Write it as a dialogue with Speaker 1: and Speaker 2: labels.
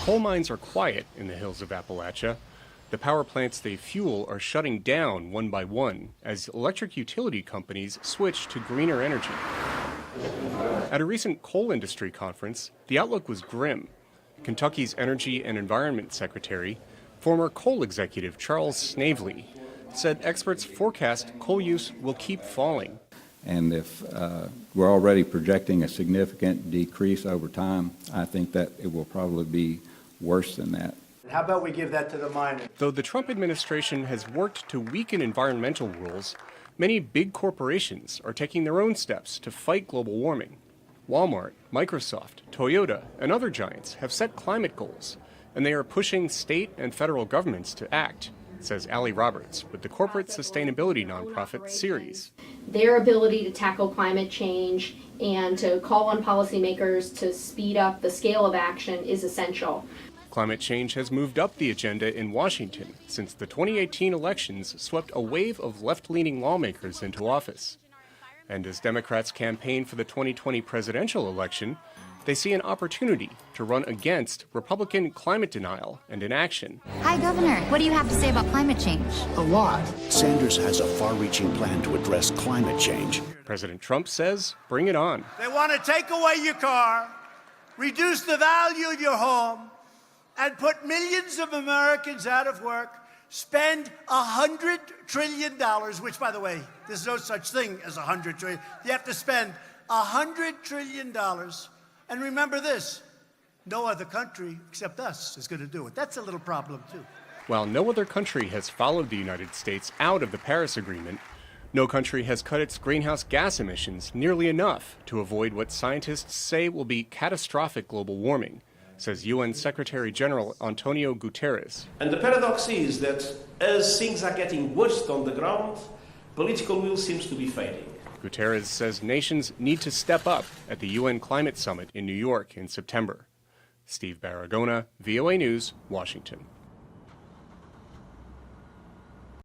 Speaker 1: coal mines are quiet in the hills of Appalachia. The power plants they fuel are shutting down one by one as electric utility companies switch to greener energy. At a recent coal industry conference, the outlook was grim. Kentucky's Energy and Environment Secretary, former coal executive Charles Snavely, said experts forecast coal use will keep falling.
Speaker 2: And if we're already projecting a significant decrease over time, I think that it will probably be worse than that.
Speaker 3: How about we give that to the miners?
Speaker 1: Though the Trump administration has worked to weaken environmental rules, many big corporations are taking their own steps to fight global warming. Walmart, Microsoft, Toyota, and other giants have set climate goals, and they are pushing state and federal governments to act, says Allie Roberts with the corporate sustainability nonprofit Ceres.
Speaker 4: Their ability to tackle climate change and to call on policymakers to speed up the scale of action is essential.
Speaker 1: Climate change has moved up the agenda in Washington since the 2018 elections swept a wave of left-leaning lawmakers into office. And as Democrats campaign for the 2020 presidential election, they see an opportunity to run against Republican climate denial and inaction.
Speaker 5: Hi, Governor. What do you have to say about climate change?
Speaker 6: A lot. Sanders has a far-reaching plan to address climate change.
Speaker 1: President Trump says, bring it on.
Speaker 3: They want to take away your car, reduce the value of your home, and put millions of Americans out of work, spend $100 trillion, which, by the way, there's no such thing as $100 trillion. You have to spend $100 trillion. And remember this, no other country except us is going to do it. That's a little problem, too.
Speaker 1: While no other country has followed the United States out of the Paris Agreement, no country has cut its greenhouse gas emissions nearly enough to avoid what scientists say will be catastrophic global warming, says UN Secretary General Antonio Guterres.
Speaker 7: And the paradox is that as things are getting worse on the ground, political will seems to be fading.
Speaker 1: Guterres says nations need to step up at the UN Climate Summit in New York in September. Steve Baragona, VOA News, Washington.